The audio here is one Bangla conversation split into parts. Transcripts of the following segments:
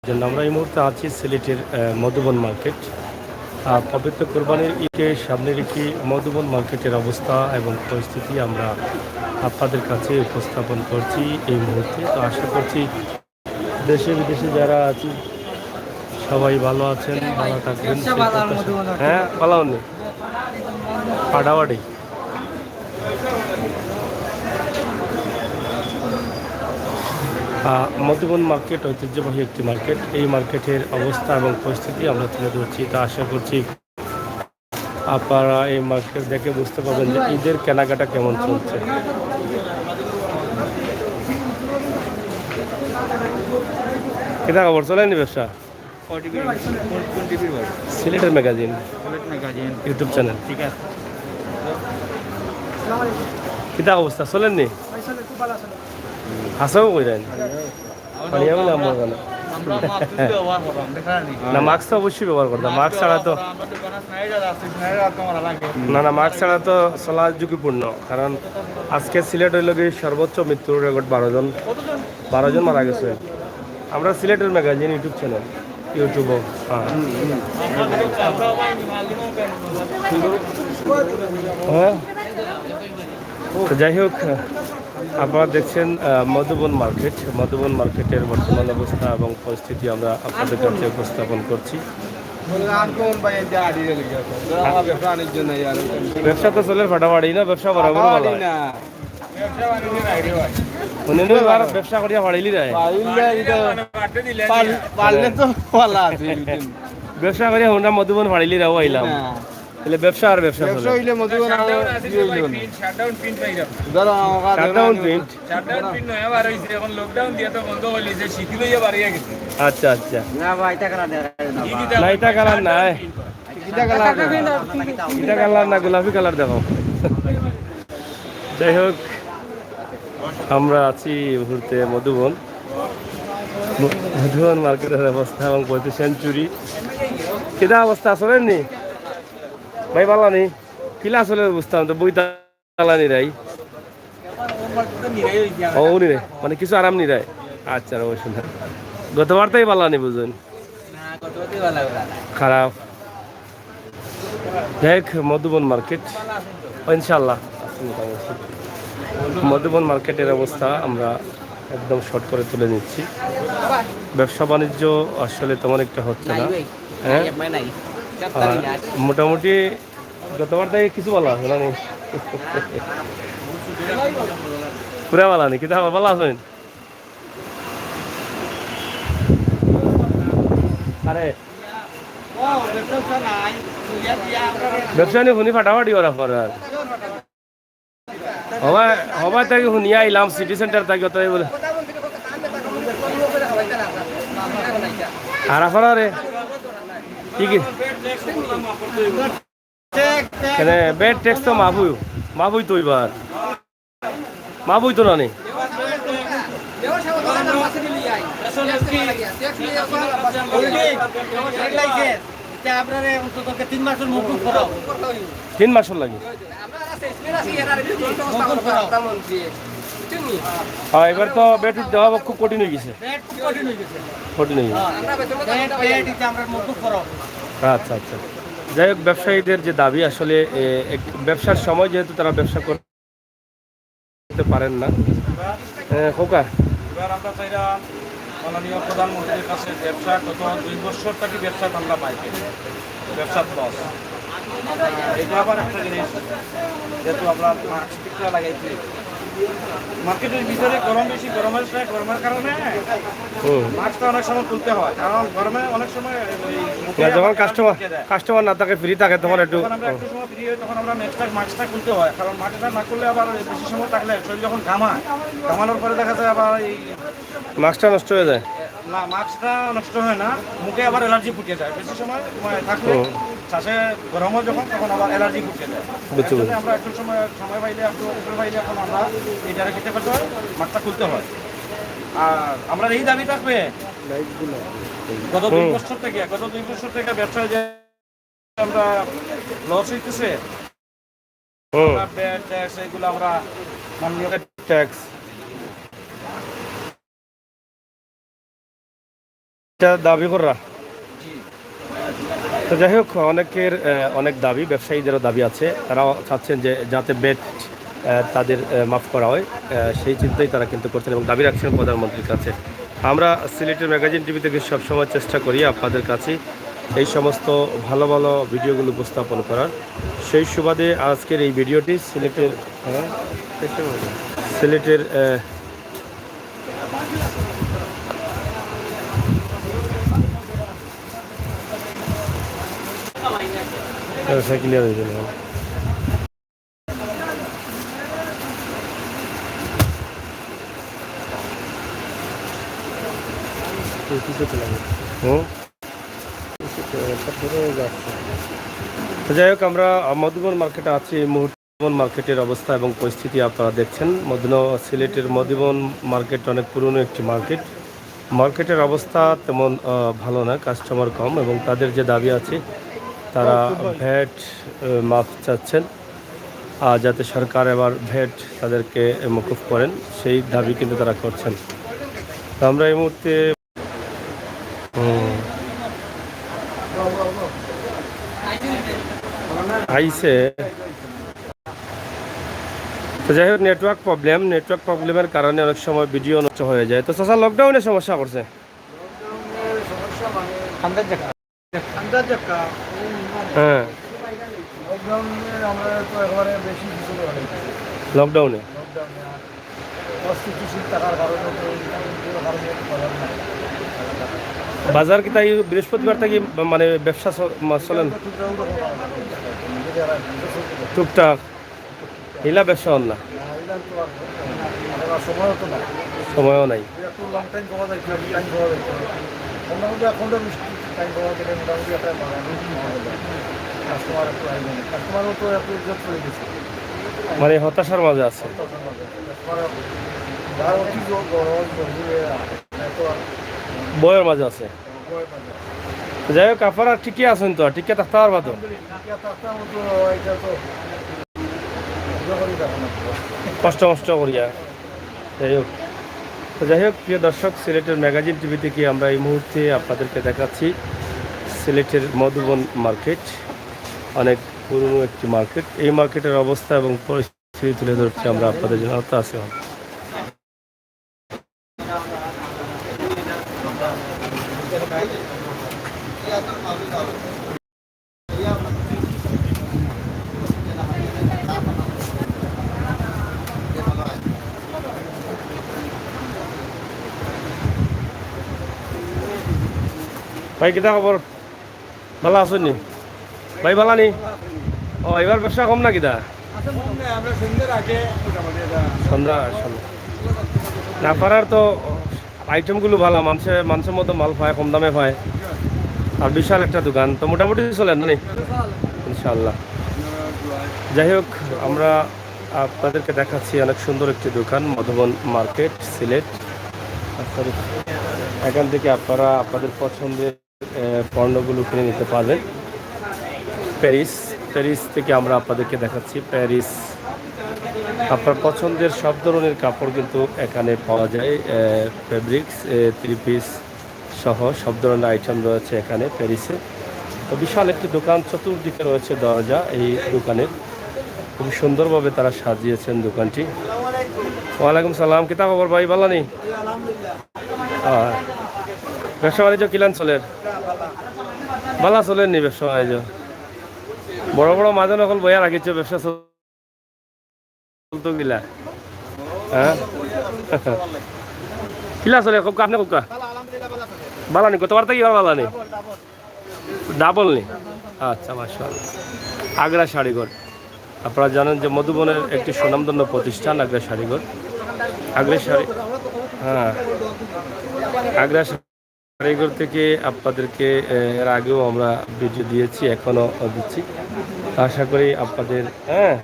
জন্য আমরা এই মুহূর্তে আছি সিলেটের মধুবন মার্কেট। পবিত্র কোরবানির ঈদকে সামনে রেখে মধুবন মার্কেটের অবস্থা এবং পরিস্থিতি আমরা আপনাদের কাছে উপস্থাপন করছি এই মুহূর্তে। তো আশা করছি দেশে বিদেশে যারা আছি সবাই ভালো আছেন, ভালো থাকবেন। হ্যাঁ, ভালো নেই ফাটাফাটি। মধুবন মার্কেট ঐতিহ্যবাহী একটি মার্কেট। এই মার্কেটের অবস্থা এবং পরিস্থিতি আমরা তুলে ধরছি। তা আশা করছি আপনারা এই মার্কেট দেখে বুঝতে পারবেন যে ঈদের কেনাকাটা কেমন চলছে। কেনা খবর চলেনি ব্যবসা? সিলেটের ম্যাগাজিন ইউটিউব চ্যানেল। ঠিক আছে, কিতা অবস্থা চলেননি? হাসাও কইরেন পানিয়া বলে আমার গানা না, মাস্ক তো অবশ্যই ব্যবহার করতাম। মাস্ক ছাড়া তো না, মাস্ক ছাড়া তো চলা ঝুঁকিপূর্ণ। কারণ আজকে সিলেট হইল গিয়ে সর্বোচ্চ মৃত্যুর রেকর্ড 12 জন মারা গেছে। আমরা সিলেটের ম্যাগাজিন ইউটিউব চ্যানেল ইউটিউবও হ্যাঁ। তো যাই হোক, আপনারা দেখছেন মধুবন মার্কেটের বর্তমান অবস্থা এবং পরিস্থিতি আমরা আপনাদের কাছে উপস্থাপন করছি। ব্যবসা তো চলে ফাটাফাটি না? ব্যবসা বরাবর ব্যবসা করিয়া ফাড়াইলি রে, ব্যবসা করিয়া আমরা মধুবন ফাড়াইলি রাও আইলাম। তাহলে ব্যবসা আর ব্যবসা হইলে মধুবন আচ্ছা আচ্ছা না, এটা কালার নাই, এটা কালার না, গোলাপি কালার দেখো। যাই হোক, আমরা আছি মুহূর্তে মধুবন মার্কেটের অবস্থা এবং বলতে সেঞ্চুরি কেদা অবস্থা আসলে নি ভাই ভালো নি কিলা আসলে বুঝতাম তো বই তালানি রাই ও নি রে, মানে কিছু আরাম নি রায়। আচ্ছা অবশ্যই না, গতবার তাই ভালো নি বুঝুন, খারাপ। দেখ মধুবন মার্কেট ইনশাল্লাহ মধুবন মার্কেটের অবস্থা আমরা একদম শর্ট করে তুলে নিচ্ছি। ব্যবসা বাণিজ্য আসলে তেমন একটা হচ্ছে না। হ্যাঁ, মোটামুটি গতবার তাই কিছু ভালো আছে না, পুরা ভালো নেই কিন্তু ভালো আছেন। আরে ব্যবসা নিয়ে শুনি ফাটাফাটি ওরা করার হবাই তাকে শুনিয়া আইলাম সিটি সেন্টার তাকে তাই বলে আরাফারা রে কি কেনে বেড ট্যাক্স তো মাফুই তো এবার মাফুই তো না নেই তিন মাসের লাগে। হ্যাঁ, এবার তো বেড দেওয়া খুব কঠিন হয়ে গেছে, আচ্ছা আচ্ছা। যাই হোক, ব্যবসায়ীদের যে দাবি আসলে ব্যবসার সময় যেহেতু তারা ব্যবসা করতে পারেন না। খোকা মাননীয় প্রধানমন্ত্রীর কাছে ব্যবসা গত 2 বছর থেকে ব্যবসা আমরা পাই, ব্যবসার লস। এটা আবার একটা জিনিস, যেহেতু আমরা মাস্কটা লাগাইছি মার্কেটের ভিতরে গরম বেশি, গরমের কারণে মাস্কটা অনেক সময় তুলতে হয়, কারণ গরমে অনেক সময় যখন কাস্টমার না থাকে ফ্রি থাকে তখন একটু একটু সময় ফ্রি হয়, তখন আমরা মাস্কটা খুলতে হয়। কারণ মাস্কটা না করলে আবার বেশি সময় থাকলে শরীর যখন ঘামানোর পরে দেখা যায় আবার এই মাস্কটা নষ্ট হয়ে যায়। না, মাস্কটা নষ্ট হয় না, মুখে আবার অ্যালার্জি ফুটে যায় বেশি সময় থাকলে, শ্বাসে গরমও যখন তখন আবার অ্যালার্জি ফুটে যায়। আমরা একটু সময় পাইলে এখন আমরা এইটারে খেতে করতে হয়, মাস্কটা খুলতে হয়। আর আমরা এই দাবি থাকবে গত 2 বছর থেকে ব্যবসায় যে আমরা লস হইতেছে, ট্যাক্স এগুলো আমরা মাননীয় ট্যাক্স এটা দাবি করা। তো যাই হোক, অনেকের অনেক দাবি, ব্যবসায়ীদেরও দাবি আছে। তারাও চাচ্ছেন যে যাতে বেট তাদের মাফ করা হয়, সেই চিন্তাই তারা কিন্তু করছেন এবং দাবি রাখছেন প্রধানমন্ত্রীর কাছে। আমরা সিলেটের ম্যাগাজিন টিভি থেকে সবসময় চেষ্টা করি আপনাদের কাছে এই সমস্ত ভালো ভালো ভিডিওগুলো উপস্থাপন করার। সেই সুবাদে আজকের এই ভিডিওটি সিলেটের সিলেটের ক্লিয়ার হয়ে গেল। যাই হোক, আমরা মধুবন মার্কেটে আছি। এই মুহূর্তে মার্কেটের অবস্থা এবং পরিস্থিতি আপনারা দেখছেন। সিলেটের মধুবন মার্কেট অনেক পুরনো একটি মার্কেট। মার্কেটের অবস্থা তেমন ভালো না, কাস্টমার কম এবং তাদের যে দাবি আছে তারা ভ্যাট মাফ চাচ্ছেন, যাতে সরকার এবার ভ্যাট তাদেরকে মকুফ করেন, সেই দাবি কিন্তু তারা করছেন। তো আমরা এই মুহূর্তে আইসে, তো যাই হোক, নেটওয়ার্ক প্রবলেমের কারণে অনেক সময় ভিডিও নষ্ট হয়ে যায়। তো চাচা লকডাউনে সমস্যা করছে। হ্যাঁ, লকডাউনে বাজার কি তাই বৃহস্পতিবার থেকে মানে ব্যবসা চলেন টুকটাক, হিলা ব্যবসা হন না, সময়ও নাই। মানে হতাশার মাঝে আছে, বয়ের মাঝে আছে। যাই হোক, আপনারা ঠিকই আছেন তো, ঠিকই থাকতে পারবা তো, কষ্ট করিয়া। যাই হোক প্রিয় দর্শক, সিলেটের ম্যাগাজিন টিভি থেকে আমরা এই মুহূর্তে আপনাদেরকে দেখাচ্ছি সিলেটের মধুবন মার্কেট, অনেক পুরনো একটি মার্কেট। এই মার্কেটের অবস্থা এবং পরিস্থিতি তুলে ধরছি আমরা আপনাদের জন্য। আছে ভাই, কিতা খবর? ভালো আছেন নি ভাই? ভালো নি? ও, এবার ব্যবসা কম না কিতা? সন্ধ্যা না পারার তো আইটেমগুলো ভালো, মানুষের মতো মাল পায়, কম দামে পায়, আর বিশাল একটা দোকান, তো মোটামুটি চলেন না ইনশাল্লাহ। যাই হোক, আমরা আপনাদেরকে দেখাচ্ছি অনেক সুন্দর একটি দোকান, মধুবন মার্কেট সিলেট। এখান থেকে আপনারা আপনাদের পছন্দের পণ্যগুলো কিনে নিতে পারবেন। প্যারিস থেকে আমরা আপনাদেরকে দেখাচ্ছি। প্যারিস, আপনার পছন্দের সব ধরনের কাপড় কিন্তু এখানে পাওয়া যায়। ফেব্রিক্স, 3 পিস সহ সব ধরনের আইটেম রয়েছে এখানে প্যারিসে। তো বিশাল একটি দোকান, চতুর্দিকে রয়েছে দরজা। এই দোকানের খুব সুন্দরভাবে তারা সাজিয়েছেন দোকানটি। ওয়ালাইকুম সালাম, কিতা খবর ভাই? ভালো নেই? ব্যবসা বাণিজ্য কিলান চলেন? ভালো চলেন নি ব্যবসা বাণিজ্য? বড় বড় মাঝে নকল বইয়া রাখিছ, ব্যবসা চলতো গিলা? হ্যাঁ, কিলা চলে খুব আপনি খুব ভালো নি? কতবার থেকে ভালো নি? ডাবল নি? আচ্ছা, মাশাআল্লাহ। আগ্রা শাড়িঘর, আপনারা জানেন যে মধুবনের একটি সুনামধন্য প্রতিষ্ঠান আগ্রা শাড়িঘর। আগ্রা শাড়ি, হ্যাঁ, আগ্রা শাড়িঘর থেকে আপনাদেরকে এর আগেও আমরা ভিডিও দিয়েছি, এখনও দিচ্ছি। আশা করি আপনাদের, হ্যাঁ,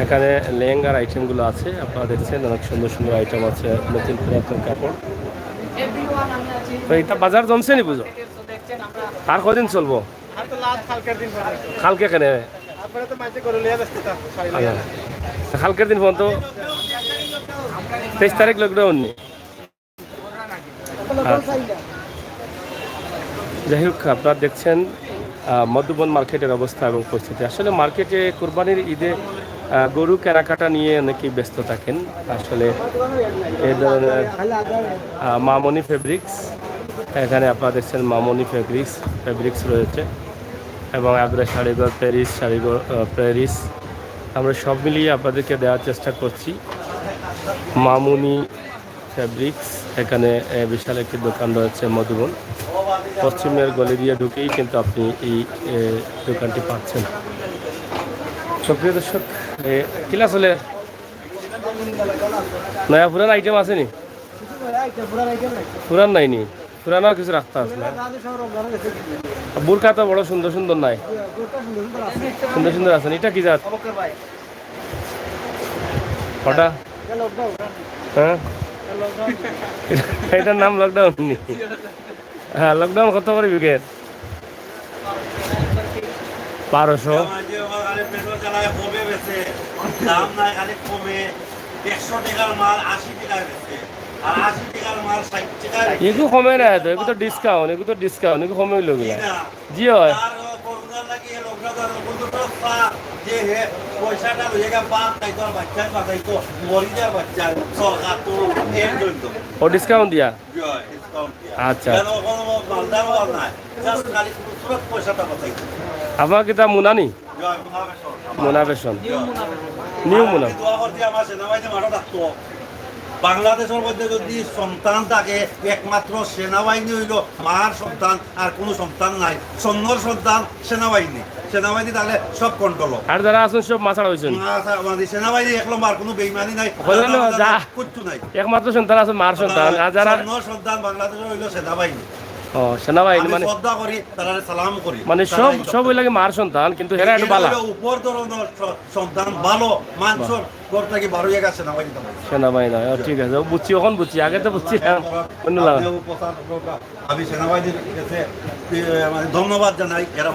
এখানে লেহেঙ্গার আইটেমগুলো আছে, আপনারা দেখছেন অনেক সুন্দর সুন্দর আইটেম আছে, নতুন পুরাতন কাপড়। তো এটা বাজার জমছে নি বুঝো? আর কদিন চলবো? কালকে কেনে কালকের দিন পর্যন্ত 23 তারিখ লকডাউন নি? যাই হোক, আপনারা দেখছেন মধুবন মার্কেটের অবস্থা এবং পরিস্থিতি। আসলে মার্কেটে কোরবানির ঈদে গরু কেনাকাটা নিয়ে অনেকেই ব্যস্ত থাকেন। আসলে এই ধরনের মামনি ফেব্রিক্স, এখানে আপনারা দেখছেন মামনি ফেব্রিক্স রয়েছে এবং আগ্রা শাড়িঘর, প্যারিস শাড়িঘর, প্যারিস, আমরা সব মিলিয়ে আপনাদেরকে দেওয়ার চেষ্টা করছি। মামুনি ফ্যাব্রিক্স, এখানে বিশাল একটি দোকান রয়েছে মধুবন। পশ্চিমের গলি দিয়ে ঢুকেই কিন্তু আপনি এই দোকানটি পাচ্ছেন। সক্রিয় দর্শক, কিলা চলে নয়া পুরান আইটেম আছে নি? পুরান নাই নি? পুরানো কিছু রাখতে আছে না? বুরকা তো বড় সুন্দর সুন্দর নাই, সুন্দর সুন্দর আছে। এটা কি জাত? কটা? হ্যাঁ, এটার নাম লকডাউন নি? হ্যাঁ, লকডাউন কত করে বিকেট? 1200। এগু কমে না তো, এগু তো ডিসকাউন্ট, এগু কমে হইল গিলা। জি হয়, ও ডিসকাউন্ট দিয়া। আচ্ছা, আপনার কি তা মুনানি? মুনা বেশন, নিউ মুনা। বাংলাদেশের মধ্যে যদি সন্তান থাকে, একমাত্র সেনাবাহিনী হইল মার সন্তান, আর কোনো সন্তান নাই। সন্ন্যর সন্তান সেনাবাহিনী, সেনাবাহিনী তাহলে সব কন্ট্রোল। আর যারা আছেন সব মাছাড়া হয়েছেন। সেনাবাহিনী এক নম্বর, কোনো বেইমানি নাই, কিচ্ছু নাই। একমাত্র সন্তান আছে মার সন্তান, আর যারা সন্তান বাংলাদেশের হইল সেনাবাহিনী। ও, সেনাবাহিনী মানে শ্রদ্ধা করি, তারা সালাম করি, মানে সব ওই লাগে মার সন্তান, কিন্তু হেরা একটু বালা উপর ধরনের সন্তান, ভালো মানুষের ঘর থেকে 12 জায়গা সেনাবাহিনী। সেনাবাহিনী নয়, ঠিক আছে, বুঝছি, এখন বুঝছি, আগে তো বুঝছি। আমি সেনাবাহিনীর কাছে ধন্যবাদ জানাই। এরা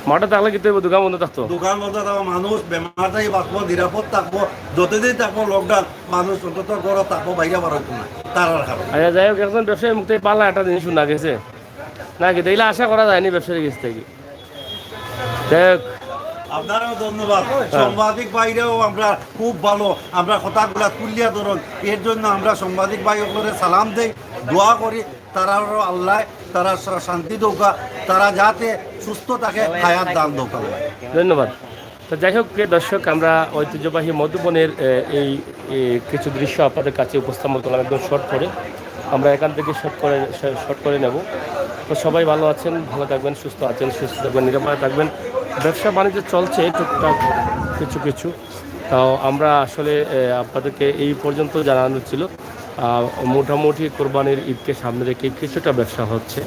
মাঠে থাকলে কিন্তু দোকান বন্ধ থাকতো, দোকান বন্ধ থাকবো, মানুষ বেমার থেকে বাঁচবো, নিরাপদ থাকবো। যতদিন থাকবো লকডাউন, মানুষ অন্তত ঘরে থাকবো, বাইরে বার হইতো না তার কারণে। আচ্ছা, যাই হোক, একজন ব্যবসায়ী মুক্তি পারলাম একটা জিনিস শোনা গেছে নাকি, দেখলে আশা করা যায়নি ব্যবসায়ীর কাছ থেকে। যাই হোক, আপনারও ধন্যবাদ। সাংবাদিক ভাইরাও আমরা খুব ভালো, আমরা কথাগুলা তুলিয়া ধরুন, এর জন্য আমরা সাংবাদিক ভাইগুলোরে সালাম দেই, দোয়া করি তারাও আল্লাহ তারা শান্তি দৌকা, তারা যাতে সুস্থ থাকে, হায়াত দান দৌকা। ধন্যবাদ। তো যাই হোক, দর্শক, আমরা ঐতিহ্যবাহী মধুবনের এই কিছু দৃশ্য আপনাদের কাছে উপস্থাপন করলাম একদম শর্ট করে। আমরা এখান থেকে শর্ট করে নেব। তো সবাই ভালো আছেন, ভালো থাকবেন, সুস্থ থাকবেন, নিরাপদে থাকবেন। ব্যবসা বাণিজ্য চলছে টুকটাক কিছু। তাও আমরা আসলে আপনাদেরকে এই পর্যন্ত জানানো ছিল। মোটামুটি কোরবানির ঈদকে সামনে রেখে কিছুটা ব্যবসা হচ্ছে।